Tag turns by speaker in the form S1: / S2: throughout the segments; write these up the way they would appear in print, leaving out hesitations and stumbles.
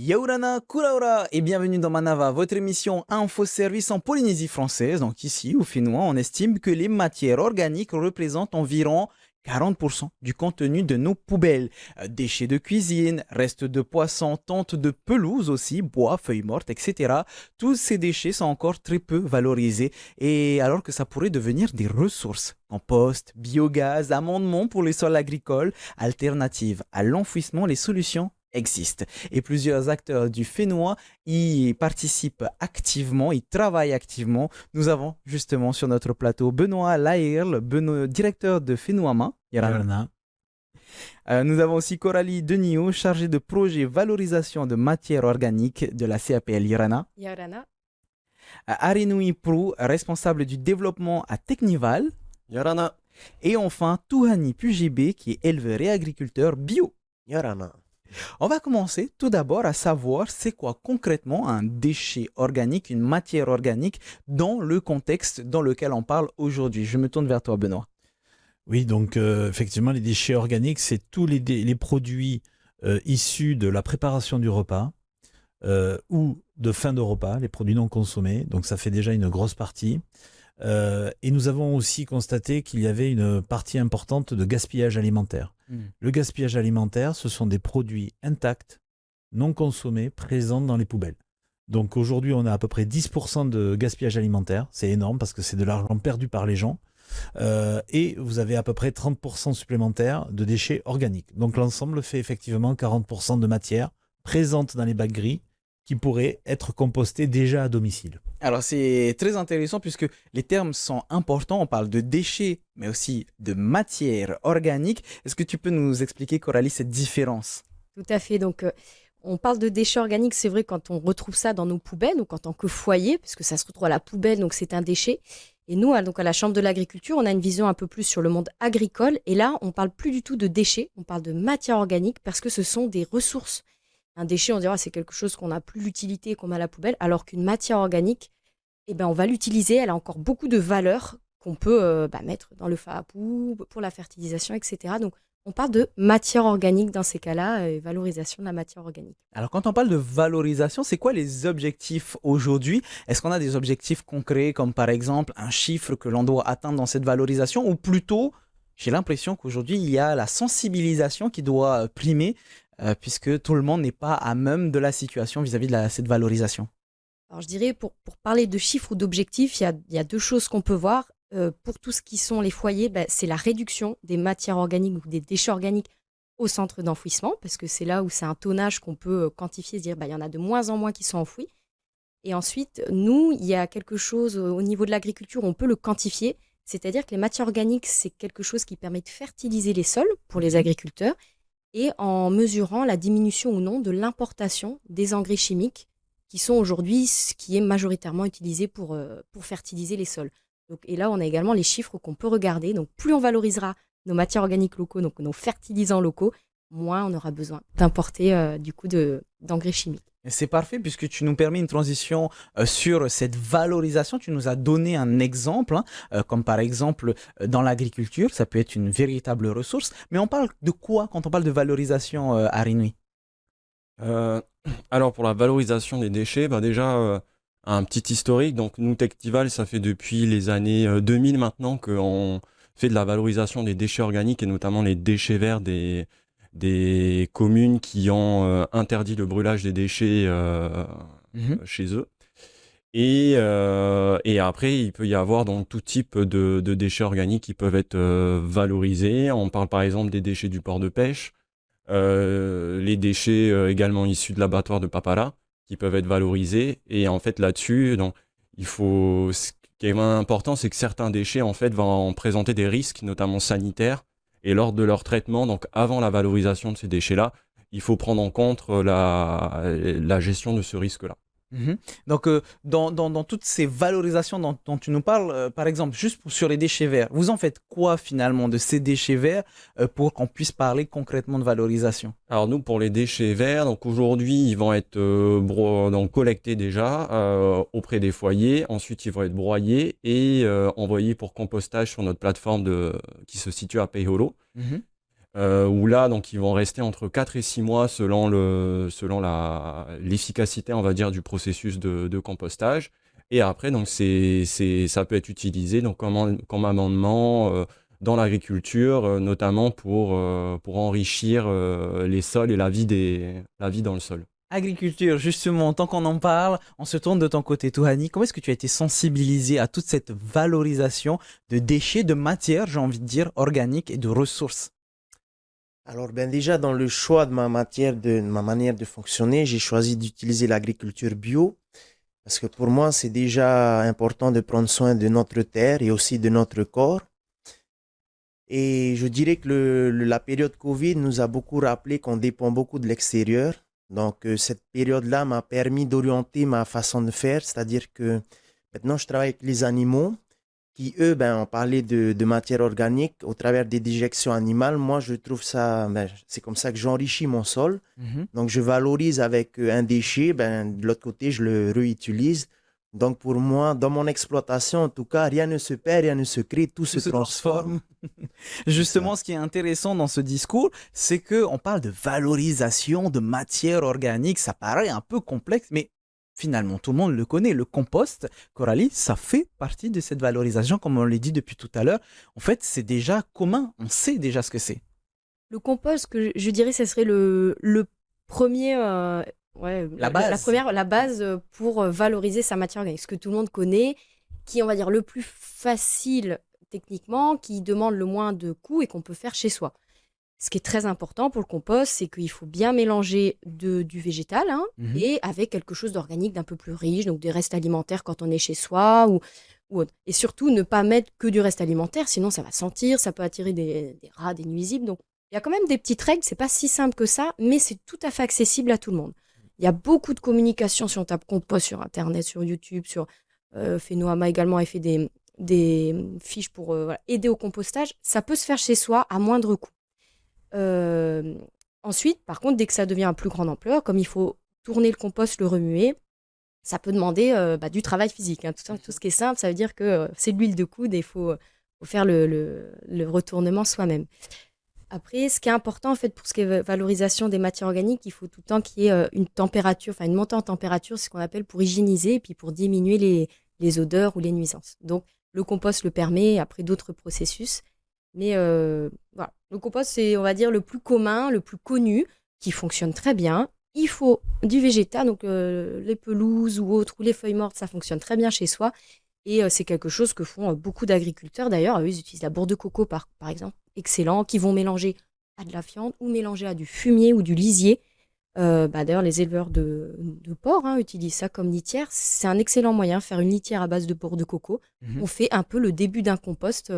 S1: Yaurana Kuraura et bienvenue dans Manava, votre émission Info-Service en Polynésie française. Donc ici, au Fénois, on estime que les matières organiques représentent environ 40% du contenu de nos poubelles. Déchets de cuisine, restes de poissons, tentes de pelouse aussi, bois, feuilles mortes, etc. Tous ces déchets sont encore très peu valorisés et alors que ça pourrait devenir des ressources. Compost, biogaz, amendement pour les sols agricoles, alternatives à l'enfouissement, les solutions existent. Et plusieurs acteurs du Fénois y participent activement, y travaillent activement. Nous avons justement sur notre plateau Benoît Lairle, directeur de Fénoama. Yarana.
S2: Yarana.
S1: Nous avons aussi Coralie Denio, chargée de projet valorisation de matières organiques de la CAPL Yarana.
S3: Yarana.
S1: Arinui Prou, responsable du développement à Technival.
S4: Yarana.
S1: Et enfin, Touhani Pugibé, qui est éleveur et agriculteur bio.
S4: Yarana.
S1: On va commencer tout d'abord à savoir c'est quoi concrètement un déchet organique, une matière organique dans le contexte dans lequel on parle aujourd'hui. Je me tourne vers toi, Benoît.
S2: Oui, donc effectivement, les déchets organiques, c'est tous les produits issus de la préparation du repas ou de fin de repas, les produits non consommés. Donc ça fait déjà une grosse partie. Et nous avons aussi constaté qu'il y avait une partie importante de gaspillage alimentaire. Le gaspillage alimentaire, ce sont des produits intacts, non consommés, présents dans les poubelles. Donc aujourd'hui, on a à peu près 10% de gaspillage alimentaire. C'est énorme parce que c'est de l'argent perdu par les gens. Et vous avez à peu près 30% supplémentaires de déchets organiques. Donc l'ensemble fait effectivement 40% de matière présente dans les bacs gris qui pourraient être compostées déjà à domicile.
S1: Alors c'est très intéressant puisque les termes sont importants. On parle de déchets, mais aussi de matière organique. Est-ce que tu peux nous expliquer, Coralie, cette différence?
S3: Tout à fait. Donc, on parle de déchets organiques, c'est vrai, quand on retrouve ça dans nos poubelles, donc en tant que foyer, puisque ça se retrouve à la poubelle, donc c'est un déchet. Et nous, donc à la Chambre de l'agriculture, on a une vision un peu plus sur le monde agricole. Et là, on parle plus du tout de déchets, on parle de matière organique parce que ce sont des ressources. Un déchet, on dira, c'est quelque chose qu'on n'a plus l'utilité, qu'on met à la poubelle, alors qu'une matière organique, eh ben, on va l'utiliser, elle a encore beaucoup de valeur qu'on peut mettre dans le FAAPU, pour la fertilisation, etc. Donc, on parle de matière organique dans ces cas-là, et valorisation de la matière organique.
S1: Alors quand on parle de valorisation, c'est quoi les objectifs aujourd'hui? Est-ce qu'on a des objectifs concrets comme par exemple un chiffre que l'on doit atteindre dans cette valorisation ou plutôt, j'ai l'impression qu'aujourd'hui, il y a la sensibilisation qui doit primer puisque tout le monde n'est pas à même de la situation vis-à-vis de cette valorisation.
S3: Alors, je dirais, pour parler de chiffres ou d'objectifs, il y a deux choses qu'on peut voir. Pour tout ce qui sont les foyers, c'est la réduction des matières organiques ou des déchets organiques au centre d'enfouissement, parce que c'est là où c'est un tonnage qu'on peut quantifier, se dire il y en a de moins en moins qui sont enfouis. Et ensuite, nous, il y a quelque chose au niveau de l'agriculture, on peut le quantifier, c'est-à-dire que les matières organiques, c'est quelque chose qui permet de fertiliser les sols pour les agriculteurs, et en mesurant la diminution ou non de l'importation des engrais chimiques qui sont aujourd'hui ce qui est majoritairement utilisé pour fertiliser les sols. Donc, et là, on a également les chiffres qu'on peut regarder. Donc, plus on valorisera nos matières organiques locaux, donc nos fertilisants locaux, moins on aura besoin d'importer d'engrais chimiques.
S1: C'est parfait puisque tu nous permets une transition sur cette valorisation. Tu nous as donné un exemple, comme par exemple dans l'agriculture, ça peut être une véritable ressource. Mais on parle de quoi quand on parle de valorisation à Rinui?
S4: Alors pour la valorisation des déchets, déjà un petit historique. Donc nous, Technival, ça fait depuis les années 2000 maintenant qu'on fait de la valorisation des déchets organiques et notamment les déchets verts des communes qui ont interdit le brûlage des déchets chez eux. Et après, il peut y avoir donc tout type de déchets organiques qui peuvent être valorisés. On parle par exemple des déchets du port de pêche, les déchets également issus de l'abattoir de Papara qui peuvent être valorisés. Et en fait, là-dessus, donc, ce qui est vraiment important, c'est que certains déchets en fait vont présenter des risques, notamment sanitaires. Et lors de leur traitement, donc avant la valorisation de ces déchets-là, il faut prendre en compte la gestion de ce risque-là.
S1: Donc, dans toutes ces valorisations dont tu nous parles, par exemple, juste sur les déchets verts, vous en faites quoi finalement de ces déchets verts pour qu'on puisse parler concrètement de valorisation?
S4: Alors nous, pour les déchets verts, donc aujourd'hui, ils vont être donc collectés déjà auprès des foyers. Ensuite, ils vont être broyés et envoyés pour compostage sur notre plateforme qui se situe à Payholo. où là, donc, ils vont rester entre 4 et 6 mois selon l'efficacité, on va dire, du processus de compostage. Et après, donc, ça peut être utilisé donc, comme amendement dans l'agriculture, notamment pour enrichir les sols et la vie dans le sol.
S1: Agriculture, justement, tant qu'on en parle, on se tourne de ton côté, Touhani. Comment est-ce que tu as été sensibilisé à toute cette valorisation de déchets, de matières, j'ai envie de dire, organiques et de ressources?
S5: Alors, ben déjà, dans le choix de ma manière de fonctionner, j'ai choisi d'utiliser l'agriculture bio parce que pour moi, c'est déjà important de prendre soin de notre terre et aussi de notre corps. Et je dirais que la période Covid nous a beaucoup rappelé qu'on dépend beaucoup de l'extérieur. Donc, cette période-là m'a permis d'orienter ma façon de faire, c'est-à-dire que maintenant, je travaille avec les animaux qui, eux, ont parlé de matière organique au travers des déjections animales. Moi, je trouve ça, c'est comme ça que j'enrichis mon sol.
S1: Mhm.
S5: Donc, je valorise avec un déchet, de l'autre côté, je le réutilise. Donc, pour moi, dans mon exploitation, en tout cas, rien ne se perd, rien ne se crée, tout se transforme.
S1: Justement, ce qui est intéressant dans ce discours, c'est qu'on parle de valorisation de matière organique. Ça paraît un peu complexe, mais finalement, tout le monde le connaît. Le compost, Coralie, ça fait partie de cette valorisation, comme on l'a dit depuis tout à l'heure. En fait, c'est déjà commun. On sait déjà ce que c'est.
S3: Le compost, que je dirais, ce serait le premier,
S1: La base.
S3: la base pour valoriser sa matière organique. Ce que tout le monde connaît, qui est, on va dire, le plus facile techniquement, qui demande le moins de coûts et qu'on peut faire chez soi. Ce qui est très important pour le compost, c'est qu'il faut bien mélanger du végétal
S1: Mhm.
S3: et avec quelque chose d'organique, d'un peu plus riche, donc des restes alimentaires quand on est chez soi ou autre. Et surtout, ne pas mettre que du reste alimentaire, sinon ça va sentir, ça peut attirer des rats, des nuisibles. Donc, il y a quand même des petites règles, c'est pas si simple que ça, mais c'est tout à fait accessible à tout le monde. Il y a beaucoup de communication si on tape compost sur Internet, sur YouTube, Fenoama également a fait des fiches pour aider au compostage. Ça peut se faire chez soi à moindre coût. Ensuite, par contre, dès que ça devient à plus grande ampleur, comme il faut tourner le compost, le remuer, ça peut demander du travail physique. Tout ce qui est simple, ça veut dire que c'est de l'huile de coude et il faut faire le retournement soi-même. Après, ce qui est important en fait pour ce qui est valorisation des matières organiques, il faut tout le temps qu'il y ait une température, une montée en température, c'est ce qu'on appelle pour hygiéniser et puis pour diminuer les odeurs ou les nuisances. Donc, le compost le permet, après d'autres processus. Mais voilà, le compost, c'est, on va dire, le plus commun, le plus connu, qui fonctionne très bien. Il faut du végétal, donc les pelouses ou autres, ou les feuilles mortes, ça fonctionne très bien chez soi. Et c'est quelque chose que font beaucoup d'agriculteurs. D'ailleurs, eux, ils utilisent la bourre de coco, par exemple, excellent, qui vont mélanger à de la viande ou mélanger à du fumier ou du lisier. D'ailleurs, les éleveurs de porc utilisent ça comme litière. C'est un excellent moyen, faire une litière à base de bourre de coco.
S1: Mhm.
S3: On fait un peu le début d'un compost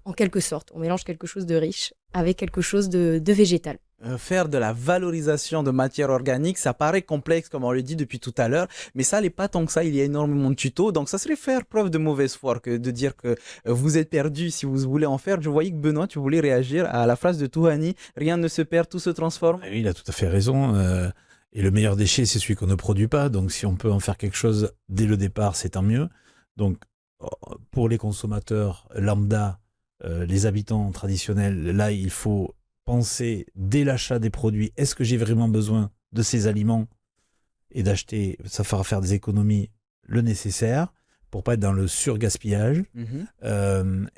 S3: en quelque sorte. On mélange quelque chose de riche avec quelque chose de végétal.
S1: Faire de la valorisation de matière organique, ça paraît complexe, comme on le dit depuis tout à l'heure, mais ça n'est pas tant que ça. Il y a énormément de tutos, donc ça serait faire preuve de mauvaise foi que de dire que vous êtes perdu si vous voulez en faire. Je voyais que Benoît, tu voulais réagir à la phrase de Touhani, rien ne se perd, tout se transforme.
S2: Oui, il a tout à fait raison. Et le meilleur déchet, c'est celui qu'on ne produit pas. Donc, si on peut en faire quelque chose dès le départ, c'est tant mieux. Donc, pour les consommateurs lambda, les habitants traditionnels, là, il faut penser dès l'achat des produits, est-ce que j'ai vraiment besoin de ces aliments et d'acheter, ça fera faire des économies le nécessaire pour pas être dans le surgaspillage.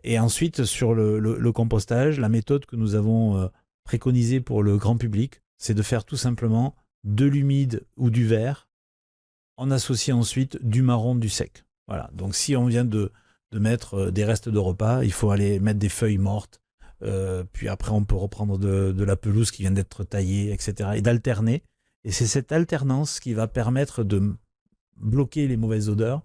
S2: Et ensuite, sur le compostage, la méthode que nous avons préconisée pour le grand public, c'est de faire tout simplement de l'humide ou du vert en associant ensuite du marron, du sec. Voilà. Donc, si on vient de mettre des restes de repas, il faut aller mettre des feuilles mortes. Puis après, on peut reprendre de la pelouse qui vient d'être taillée, etc. Et d'alterner. Et c'est cette alternance qui va permettre de bloquer les mauvaises odeurs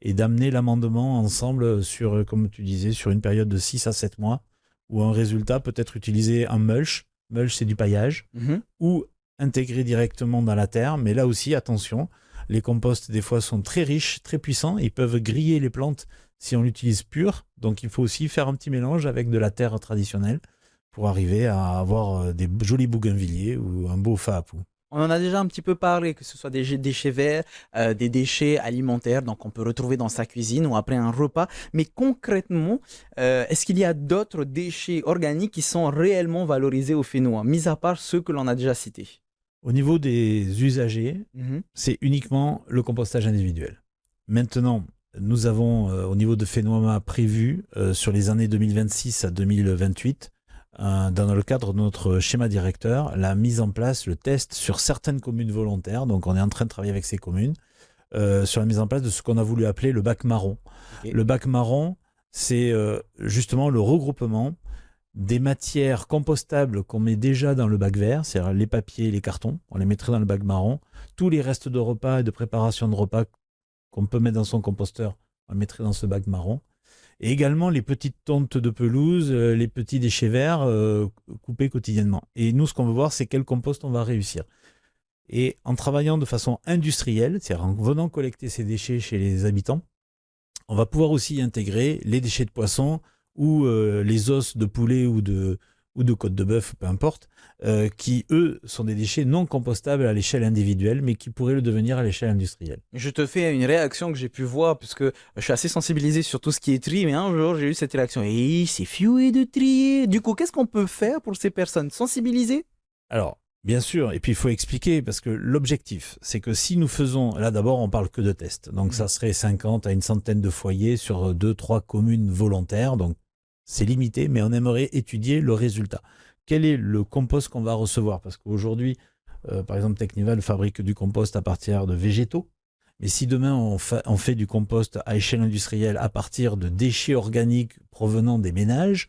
S2: et d'amener l'amendement ensemble sur, comme tu disais, sur une période de 6 à 7 mois, où un résultat peut être utilisé en mulch. Mulch, c'est du paillage. Ou intégré directement dans la terre. Mais là aussi, attention, les composts, des fois, sont très riches, très puissants. Ils peuvent griller les plantes si on l'utilise pur. Donc, il faut aussi faire un petit mélange avec de la terre traditionnelle pour arriver à avoir des jolis bougainvilliers ou un beau fapou.
S1: On en a déjà un petit peu parlé, que ce soit des déchets verts, des déchets alimentaires, donc on peut retrouver dans sa cuisine ou après un repas. Mais concrètement, est-ce qu'il y a d'autres déchets organiques qui sont réellement valorisés au Fénois, mis à part ceux que l'on a déjà cités?
S2: Au niveau des usagers,
S1: Mhm.
S2: c'est uniquement le compostage individuel. Maintenant, nous avons au niveau de Phénomena prévu sur les années 2026 à 2028, dans le cadre de notre schéma directeur, la mise en place, le test sur certaines communes volontaires. Donc on est en train de travailler avec ces communes sur la mise en place de ce qu'on a voulu appeler le bac marron.
S1: Ok.
S2: Le bac marron, c'est justement le regroupement des matières compostables qu'on met déjà dans le bac vert, c'est-à-dire les papiers, les cartons, on les mettrait dans le bac marron. Tous les restes de repas et de préparation de repas qu'on peut mettre dans son composteur, on le mettrait dans ce bac marron. Et également les petites tontes de pelouse, les petits déchets verts coupés quotidiennement. Et nous, ce qu'on veut voir, c'est quel compost on va réussir. Et en travaillant de façon industrielle, c'est-à-dire en venant collecter ces déchets chez les habitants, on va pouvoir aussi intégrer les déchets de poisson ou les os de poulet ou de côte de bœuf, peu importe, qui, eux, sont des déchets non compostables à l'échelle individuelle, mais qui pourraient le devenir à l'échelle industrielle.
S1: Je te fais une réaction que j'ai pu voir, puisque je suis assez sensibilisé sur tout ce qui est tri, mais un jour j'ai eu cette réaction. Et c'est fouet de trier. Du coup, qu'est-ce qu'on peut faire pour ces personnes? Sensibiliser?
S2: Alors, bien sûr, et puis il faut expliquer, parce que l'objectif, c'est que si nous faisons, là d'abord on parle que de tests, donc ça serait 50 à une centaine de foyers sur 2-3 communes volontaires, donc c'est limité, mais on aimerait étudier le résultat. Quel est le compost qu'on va recevoir? Parce qu'aujourd'hui, par exemple, Technival fabrique du compost à partir de végétaux, mais si demain on fait du compost à échelle industrielle à partir de déchets organiques provenant des ménages,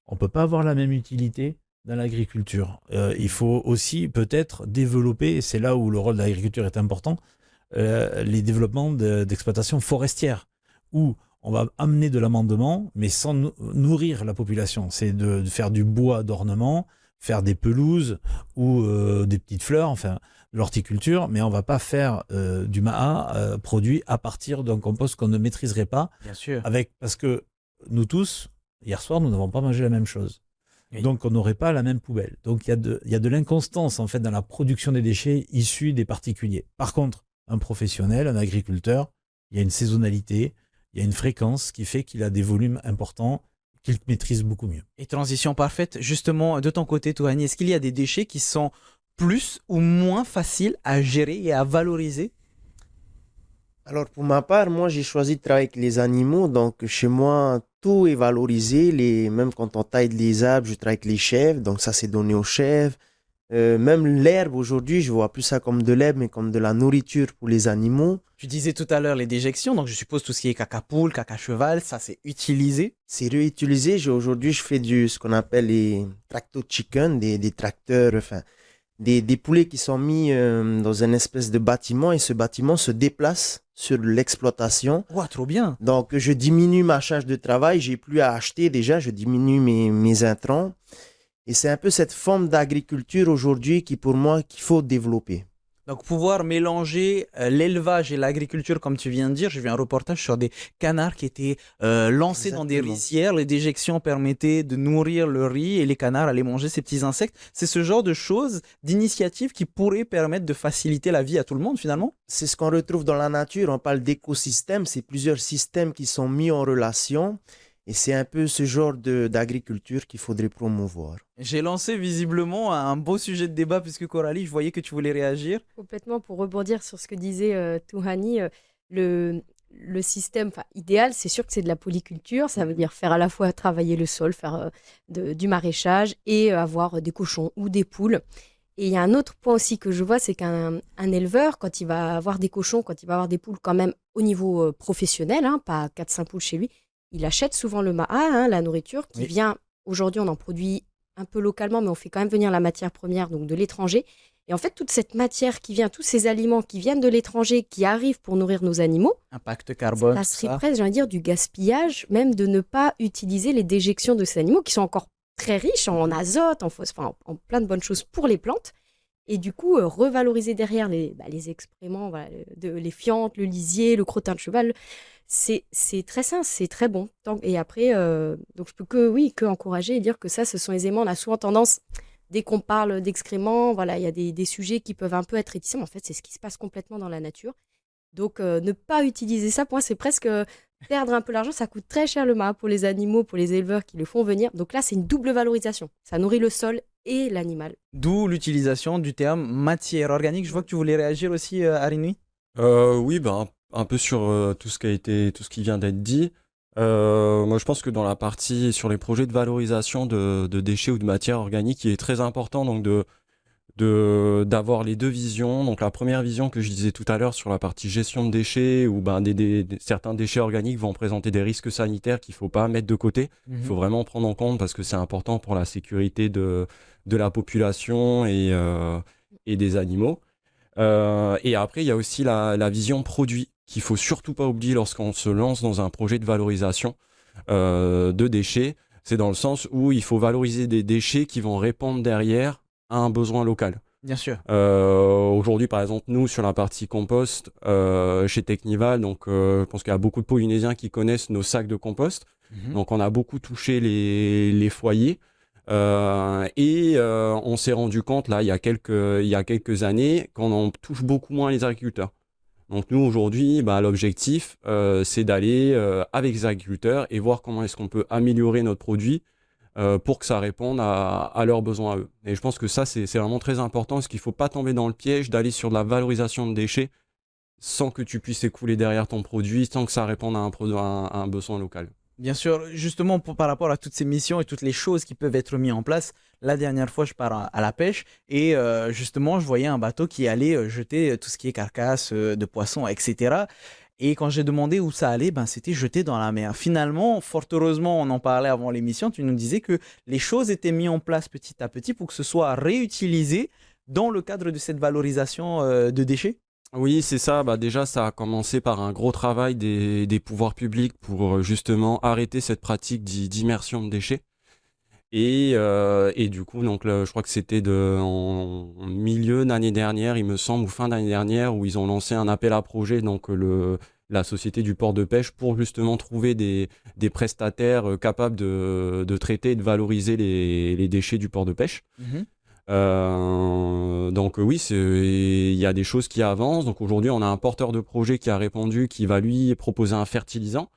S2: on ne peut pas avoir la même utilité dans l'agriculture. Il faut aussi peut-être développer, et c'est là où le rôle de l'agriculture est important, les développements d'exploitation forestière, où on va amener de l'amendement, mais sans nourrir la population. C'est de faire du bois d'ornement, faire des pelouses ou des petites fleurs, enfin de l'horticulture, mais on ne va pas faire du maha produit à partir d'un compost qu'on ne maîtriserait pas,
S1: Bien sûr.
S2: parce que nous tous, hier soir, nous n'avons pas mangé la même chose.
S1: Oui.
S2: Donc, on n'aurait pas la même poubelle. Donc, il y a de l'inconstance, en fait, dans la production des déchets issus des particuliers. Par contre, un professionnel, un agriculteur, il y a une saisonnalité, il y a une fréquence qui fait qu'il a des volumes importants qu'il maîtrise beaucoup mieux.
S1: Et transition parfaite, justement, de ton côté, Touhani, est-ce qu'il y a des déchets qui sont plus ou moins faciles à gérer et à valoriser?
S5: Alors pour ma part, moi j'ai choisi de travailler avec les animaux, donc chez moi tout est valorisé, même quand on taille les arbres, je travaille avec les chèvres, donc ça c'est donné aux chèvres. Même l'herbe aujourd'hui, je vois plus ça comme de l'herbe, mais comme de la nourriture pour les animaux.
S1: Tu disais tout à l'heure les déjections, donc je suppose tout ce qui est caca poule, caca cheval, ça c'est utilisé.
S5: C'est réutilisé. Aujourd'hui, je fais ce qu'on appelle les tracto chicken, des tracteurs, enfin, des poulets qui sont mis dans une espèce de bâtiment et ce bâtiment se déplace sur l'exploitation.
S1: Ouah, trop bien.
S5: Donc, je diminue ma charge de travail, j'ai plus à acheter déjà, je diminue mes intrants. Et c'est un peu cette forme d'agriculture aujourd'hui pour moi, qu'il faut développer.
S1: Donc pouvoir mélanger l'élevage et l'agriculture, comme tu viens de dire. J'ai vu un reportage sur des canards qui étaient lancés dans des
S5: Exactement.
S1: rizières. Les déjections permettaient de nourrir le riz et les canards allaient manger ces petits insectes. C'est ce genre de choses, d'initiatives qui pourraient permettre de faciliter la vie à tout le monde finalement.
S5: C'est ce qu'on retrouve dans la nature. On parle d'écosystème. C'est plusieurs systèmes qui sont mis en relation. Et c'est un peu ce genre d'agriculture qu'il faudrait promouvoir.
S1: J'ai lancé visiblement un beau sujet de débat puisque Coralie, je voyais que tu voulais réagir.
S3: Complètement, pour rebondir sur ce que disait Touhani, le système idéal, c'est sûr que c'est de la polyculture. Ça veut dire faire à la fois travailler le sol, faire du maraîchage et avoir des cochons ou des poules. Et il y a un autre point aussi que je vois, c'est qu'un éleveur, quand il va avoir des cochons, quand il va avoir des poules quand même au niveau professionnel, pas 4-5 poules chez lui, il achète souvent le maha, la nourriture, qui vient, aujourd'hui on en produit un peu localement, mais on fait quand même venir la matière première, donc de l'étranger. Et en fait, toute cette matière qui vient, tous ces aliments qui viennent de l'étranger, qui arrivent pour nourrir nos animaux,
S1: Impact carbone,
S3: ça
S1: tout
S3: serait
S1: ça.
S3: presque, j'ai envie de dire, du gaspillage, même de ne pas utiliser les déjections de ces animaux, qui sont encore très riches en azote, en phosphore, en plein de bonnes choses pour les plantes. Et du coup, revaloriser derrière les excréments, les fientes, le lisier, le crottin de cheval, c'est très sain, c'est très bon. Et après, donc je peux que encourager et dire que ça, ce sont les aimants. On a souvent tendance dès qu'on parle d'excréments, voilà, il y a des sujets qui peuvent un peu être réticents, mais en fait, c'est ce qui se passe complètement dans la nature. Donc, ne pas utiliser ça, pour moi, c'est presque perdre un peu l'argent. Ça coûte très cher le marin pour les animaux, pour les éleveurs qui le font venir. Donc là, c'est une double valorisation. Ça nourrit le sol et l'animal.
S1: D'où l'utilisation du terme matière organique. Je vois que tu voulais réagir aussi, Arinui.
S4: Oui, ben, un peu sur tout ce qui vient d'être dit. Moi, je pense que dans la partie sur les projets de valorisation de déchets ou de matières organiques, il est très important donc d'avoir les deux visions. Donc la première vision que je disais tout à l'heure sur la partie gestion de déchets, où ben, certains déchets organiques vont présenter des risques sanitaires qu'il ne faut pas mettre de côté. Il faut vraiment prendre en compte parce que c'est important pour la sécurité de la population et des animaux. Et après, il y a aussi la vision produit qu'il faut surtout pas oublier lorsqu'on se lance dans un projet de valorisation de déchets. C'est dans le sens où il faut valoriser des déchets qui vont répondre derrière à un besoin local.
S1: Bien sûr.
S4: Aujourd'hui, par exemple, nous, sur la partie compost, chez Technival, donc, je pense qu'il y a beaucoup de Polynésiens qui connaissent nos sacs de compost. Donc, on a beaucoup touché les foyers. On s'est rendu compte, là, il y a quelques années, qu'on en touche beaucoup moins les agriculteurs. Donc, nous, aujourd'hui, l'objectif, c'est d'aller avec les agriculteurs et voir comment est-ce qu'on peut améliorer notre produit pour que ça réponde à leurs besoins à eux. Et je pense que ça, c'est vraiment très important, parce qu'il ne faut pas tomber dans le piège d'aller sur de la valorisation de déchets sans que tu puisses écouler derrière ton produit, sans que ça réponde à un besoin local.
S1: Bien sûr, justement par rapport à toutes ces missions et toutes les choses qui peuvent être mises en place, la dernière fois je pars à la pêche et justement je voyais un bateau qui allait jeter tout ce qui est carcasse de poissons, etc. Et quand j'ai demandé où ça allait, c'était jeté dans la mer. Finalement, fort heureusement, on en parlait avant l'émission, tu nous disais que les choses étaient mises en place petit à petit pour que ce soit réutilisé dans le cadre de cette valorisation de déchets.
S4: Oui, c'est ça. Déjà, ça a commencé par un gros travail des pouvoirs publics pour justement arrêter cette pratique d'immersion de déchets. Et du coup, donc, je crois que c'était en milieu d'année dernière, il me semble, ou fin d'année dernière, où ils ont lancé un appel à projet, donc la société du port de pêche, pour justement trouver des prestataires capables de traiter et de valoriser les déchets du port de pêche. Donc oui, il y a des choses qui avancent. Donc aujourd'hui, on a un porteur de projet qui a répondu, qui va lui proposer un fertilisant.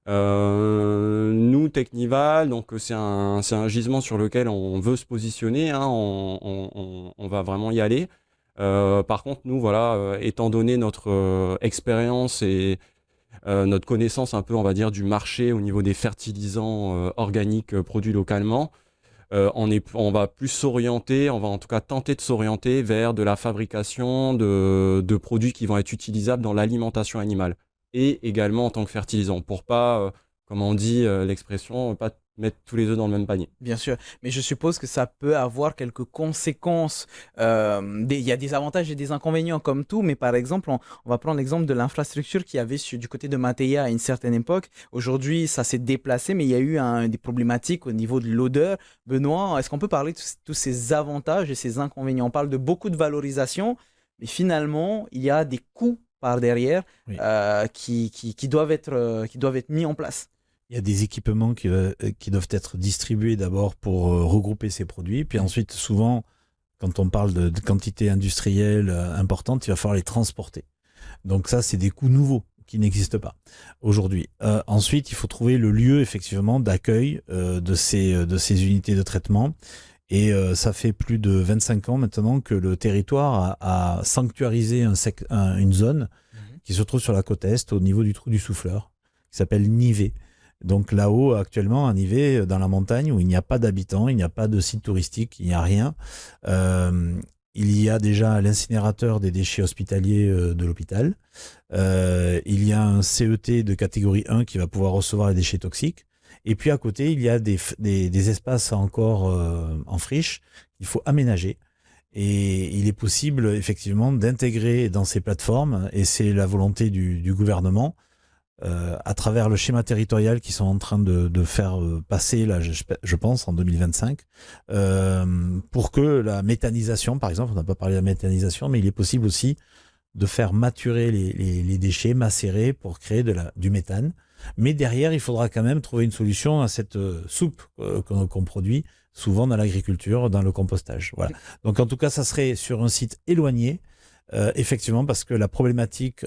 S4: Nous, Technival, donc c'est un gisement sur lequel on veut se positionner, hein, on va vraiment y aller. Par contre, nous, voilà, étant donné notre expérience et notre connaissance un peu, on va dire, du marché au niveau des fertilisants organiques produits localement, on va plus s'orienter, on va en tout cas tenter de s'orienter vers de la fabrication de produits qui vont être utilisables dans l'alimentation animale et également en tant que fertilisant pour pas, comme on dit l'expression, pas mettre tous les œufs dans le même panier.
S1: Bien sûr, mais je suppose que ça peut avoir quelques conséquences. Il y a des avantages et des inconvénients comme tout, mais par exemple, on va prendre l'exemple de l'infrastructure qu'il y avait du côté de Matéa à une certaine époque. Aujourd'hui, ça s'est déplacé, mais il y a eu des problématiques au niveau de l'odeur. Benoît, est-ce qu'on peut parler de tous ces avantages et ces inconvénients? On parle de beaucoup de valorisation, mais finalement, il y a des coûts par derrière
S2: Oui.
S1: qui doivent être mis en place.
S2: Il y a des équipements qui doivent être distribués d'abord pour regrouper ces produits. Puis ensuite, souvent, quand on parle de quantités industrielles importantes, il va falloir les transporter. Donc ça, c'est des coûts nouveaux qui n'existent pas aujourd'hui. Ensuite, il faut trouver le lieu, effectivement, d'accueil de ces unités de traitement. Et ça fait plus de 25 ans maintenant que le territoire a sanctuarisé une zone qui se trouve sur la côte Est, au niveau du trou du Souffleur, qui s'appelle Nivé. Donc là-haut, actuellement, à Nivé, dans la montagne, où il n'y a pas d'habitants, il n'y a pas de site touristique, il n'y a rien. Il y a déjà l'incinérateur des déchets hospitaliers de l'hôpital. Il y a un CET de catégorie 1 qui va pouvoir recevoir les déchets toxiques. Et puis à côté, il y a des espaces encore en friche qu'il faut aménager. Et il est possible, effectivement, d'intégrer dans ces plateformes, et c'est la volonté du gouvernement, à travers le schéma territorial qu'ils sont en train de faire passer, là, je pense, en 2025, pour que la méthanisation, par exemple, on n'a pas parlé de la méthanisation, mais il est possible aussi de faire maturer les déchets, macérer pour créer du méthane. Mais derrière, il faudra quand même trouver une solution à cette soupe qu'on produit, souvent dans l'agriculture, dans le compostage. Voilà. Donc en tout cas, ça serait sur un site éloigné, effectivement, parce que la problématique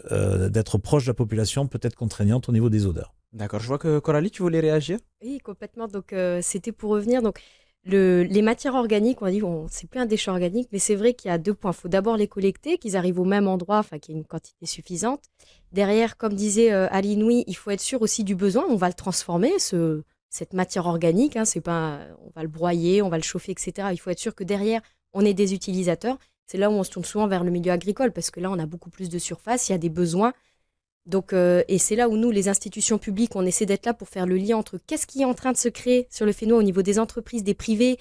S2: d'être proche de la population peut être contraignante au niveau des odeurs.
S1: D'accord, je vois que Coralie, tu voulais réagir.
S3: Oui, complètement. Donc, c'était pour revenir. Donc, les matières organiques, on a dit, c'est plus un déchet organique, mais c'est vrai qu'il y a 2 points. Il faut d'abord les collecter, qu'ils arrivent au même endroit, enfin, qu'il y ait une quantité suffisante. Derrière, comme disait Alinoui, il faut être sûr aussi du besoin. On va le transformer, cette matière organique. Hein, c'est pas, on va le broyer, on va le chauffer, etc. Il faut être sûr que derrière, on ait des utilisateurs. C'est là où on se tourne souvent vers le milieu agricole, parce que là, on a beaucoup plus de surface, il y a des besoins. Donc, et c'est là où nous, les institutions publiques, on essaie d'être là pour faire le lien entre qu'est-ce qui est en train de se créer sur le Fénois au niveau des entreprises, des privés,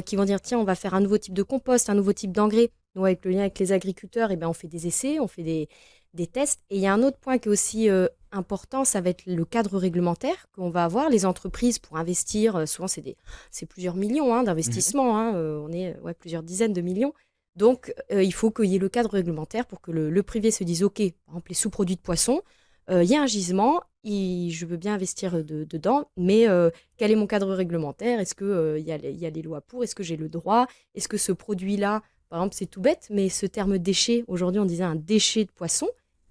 S3: qui vont dire, tiens, on va faire un nouveau type de compost, un nouveau type d'engrais. Nous, avec le lien avec les agriculteurs, eh ben, on fait des essais, on fait des tests. Et il y a un autre point qui est aussi important, ça va être le cadre réglementaire qu'on va avoir. Les entreprises, pour investir, souvent, c'est plusieurs millions d'investissements. On est plusieurs dizaines de millions. Donc, il faut qu'il y ait le cadre réglementaire pour que le privé se dise, OK, par exemple, les sous-produits de poisson, il y a un gisement, je veux bien investir dedans, mais quel est mon cadre réglementaire? Est-ce qu'il y a les lois pour? Est-ce que j'ai le droit? Est-ce que ce produit-là, par exemple, c'est tout bête, mais ce terme déchet, aujourd'hui, on disait un déchet de poisson,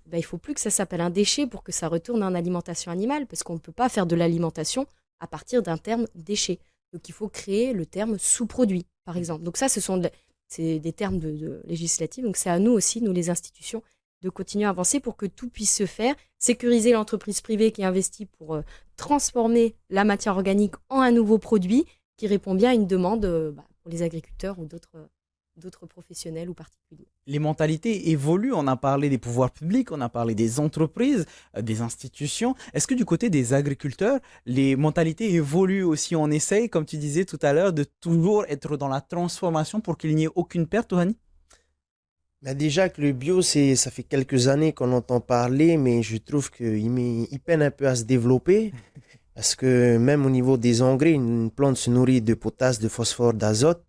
S3: ben, il ne faut plus que ça s'appelle un déchet pour que ça retourne en alimentation animale, parce qu'on ne peut pas faire de l'alimentation à partir d'un terme déchet. Donc, il faut créer le terme sous-produit, par exemple. Donc ça, c'est des termes de législatifs. Donc, c'est à nous aussi, nous les institutions, de continuer à avancer pour que tout puisse se faire, sécuriser l'entreprise privée qui investit pour transformer la matière organique en un nouveau produit qui répond bien à une demande pour les agriculteurs ou d'autres professionnels ou particuliers.
S1: Les mentalités évoluent, on a parlé des pouvoirs publics, on a parlé des entreprises, des institutions. Est-ce que du côté des agriculteurs, les mentalités évoluent aussi? On essaye, comme tu disais tout à l'heure, de toujours être dans la transformation pour qu'il n'y ait aucune perte, Ohani?
S5: Ben déjà que le bio, ça fait quelques années qu'on entend parler, mais je trouve qu'il peine un peu à se développer. Parce que même au niveau des engrais, une plante se nourrit de potasse, de phosphore, d'azote.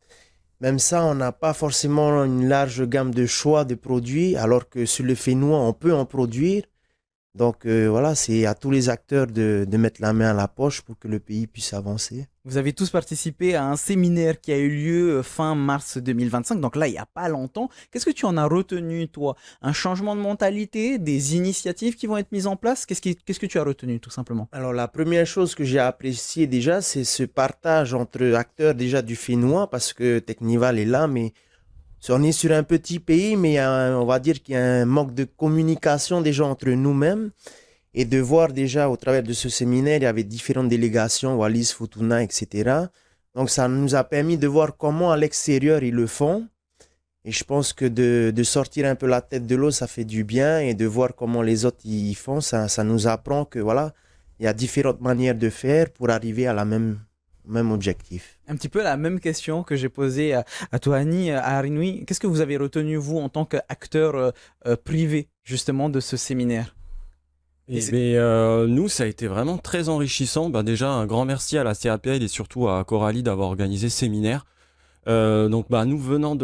S5: Même ça, on n'a pas forcément une large gamme de choix de produits, alors que sur le Fénois, on peut en produire. Donc voilà, c'est à tous les acteurs de mettre la main à la poche pour que le pays puisse avancer.
S1: Vous avez tous participé à un séminaire qui a eu lieu fin mars 2025, donc là, il n'y a pas longtemps. Qu'est-ce que tu en as retenu, toi? Un changement de mentalité, des initiatives qui vont être mises en place? Qu'est-ce que tu as retenu, tout simplement?
S5: Alors la première chose que j'ai appréciée déjà, c'est ce partage entre acteurs déjà du Fénois, parce que Technival est là, mais on est sur un petit pays, mais on va dire qu'il y a un manque de communication déjà entre nous-mêmes. Et de voir déjà au travers de ce séminaire, il y avait différentes délégations, Wallis, Futuna, etc. Donc ça nous a permis de voir comment à l'extérieur ils le font. Et je pense que de sortir un peu la tête de l'eau, ça fait du bien. Et de voir comment les autres y font, ça nous apprend que voilà, il y a différentes manières de faire pour arriver à même objectif.
S1: Un petit peu la même question que j'ai posée à Touhani, à Arinoui. Qu'est-ce que vous avez retenu, vous, en tant qu'acteur privé, justement, de ce séminaire?
S4: Nous, ça a été vraiment très enrichissant. Déjà, un grand merci à la CAPL et surtout à Coralie d'avoir organisé ce séminaire. Nous venant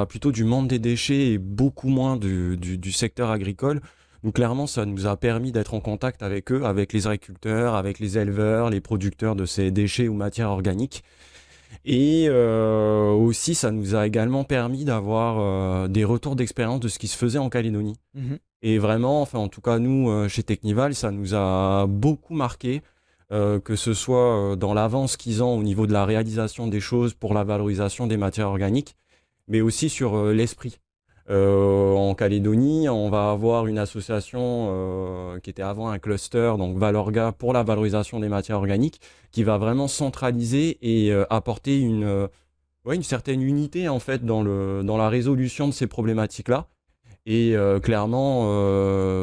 S4: plutôt du monde des déchets et beaucoup moins du secteur agricole, donc clairement, ça nous a permis d'être en contact avec eux, avec les agriculteurs, avec les éleveurs, les producteurs de ces déchets ou matières organiques. Et aussi, ça nous a également permis d'avoir des retours d'expérience de ce qui se faisait en Calédonie.
S1: Mhm.
S4: Et vraiment, en tout cas, nous, chez Technival, ça nous a beaucoup marqué, que ce soit dans l'avance qu'ils ont au niveau de la réalisation des choses pour la valorisation des matières organiques, mais aussi sur l'esprit. En Calédonie, on va avoir une association qui était avant un cluster, donc Valorga, pour la valorisation des matières organiques, qui va vraiment centraliser et apporter une certaine unité en fait dans la résolution de ces problématiques-là. Et clairement,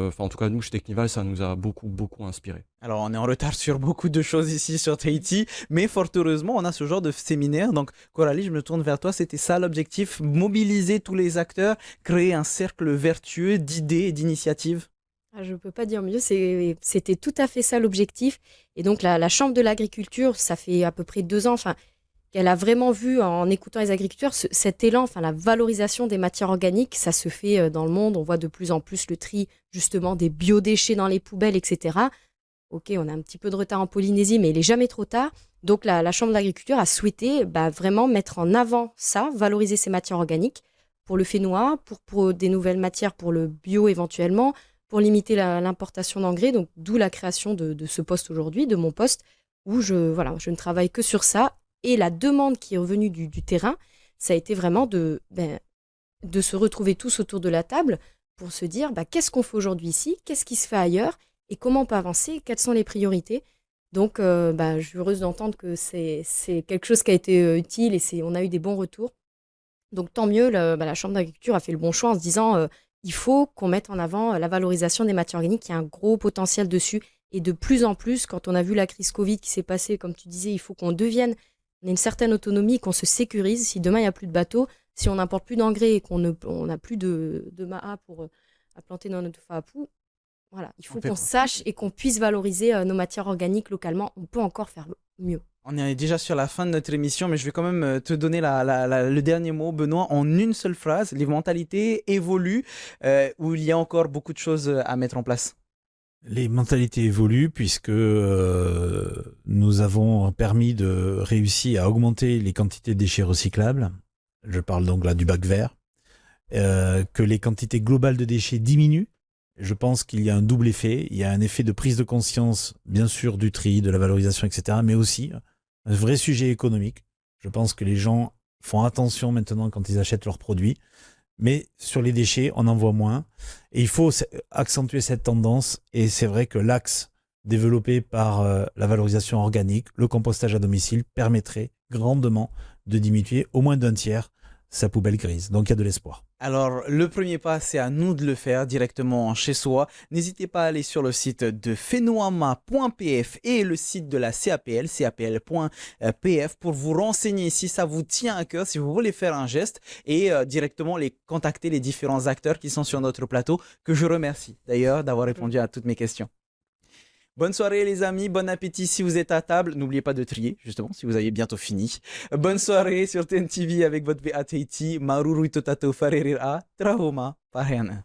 S4: en tout cas nous chez Technival, ça nous a beaucoup inspiré.
S1: Alors on est en retard sur beaucoup de choses ici sur Tahiti, mais fort heureusement on a ce genre de séminaire. Donc Coralie, je me tourne vers toi, c'était ça l'objectif, mobiliser tous les acteurs, créer un cercle vertueux d'idées et d'initiatives?
S3: Je ne peux pas dire mieux, c'était tout à fait ça l'objectif. Et donc la Chambre de l'agriculture, ça fait à peu près 2 ans, qu'elle a vraiment vu en écoutant les agriculteurs cet élan, la valorisation des matières organiques, ça se fait dans le monde. On voit de plus en plus le tri justement des biodéchets dans les poubelles, etc. Ok, on a un petit peu de retard en Polynésie, mais il n'est jamais trop tard. Donc la Chambre d'agriculture a souhaité vraiment mettre en avant ça, valoriser ces matières organiques pour le fénois, pour des nouvelles matières, pour le bio éventuellement, pour limiter l'importation d'engrais. Donc d'où la création de ce poste aujourd'hui, de mon poste, où je ne travaille que sur ça. Et la demande qui est revenue du terrain, ça a été vraiment de se retrouver tous autour de la table pour se dire qu'est-ce qu'on fait aujourd'hui ici, qu'est-ce qui se fait ailleurs et comment on peut avancer, quelles sont les priorités. Donc, je suis heureuse d'entendre que c'est quelque chose qui a été utile et on a eu des bons retours. Donc, tant mieux, la Chambre d'agriculture a fait le bon choix en se disant il faut qu'on mette en avant la valorisation des matières organiques, il y a un gros potentiel dessus. Et de plus en plus, quand on a vu la crise Covid qui s'est passée, comme tu disais, il faut qu'on ait une certaine autonomie, qu'on se sécurise. Si demain, il n'y a plus de bateaux, si on n'importe plus d'engrais et qu'on n'a plus de maha pour à planter dans notre fapou, voilà, il faut qu'on sache et qu'on puisse valoriser nos matières organiques localement. On peut encore faire mieux.
S1: On est déjà sur la fin de notre émission, mais je vais quand même te donner le dernier mot, Benoît, en une seule phrase. Les mentalités évoluent, où il y a encore beaucoup de choses à mettre en place.
S2: Les mentalités évoluent puisque nous avons permis de réussir à augmenter les quantités de déchets recyclables. Je parle donc là du bac vert. Que les quantités globales de déchets diminuent. Je pense qu'il y a un double effet. Il y a un effet de prise de conscience, bien sûr, du tri, de la valorisation, etc. Mais aussi un vrai sujet économique. Je pense que les gens font attention maintenant quand ils achètent leurs produits. Mais sur les déchets, on en voit moins. Et il faut accentuer cette tendance. Et c'est vrai que l'axe développé par la valorisation organique, le compostage à domicile, permettrait grandement de diminuer au moins d'un tiers sa poubelle grise. Donc il y a de l'espoir.
S1: Alors, le premier pas, c'est à nous de le faire directement chez soi. N'hésitez pas à aller sur le site de fenoama.pf et le site de la CAPL, capl.pf, pour vous renseigner si ça vous tient à cœur, si vous voulez faire un geste et directement contacter les différents acteurs qui sont sur notre plateau, que je remercie d'ailleurs d'avoir répondu à toutes mes questions. Bonne soirée les amis, bon appétit si vous êtes à table. N'oubliez pas de trier, justement, si vous avez bientôt fini. Bonne soirée sur TNTV avec votre VATT. Maruru Totato Farerira, Trahoma, Pariana.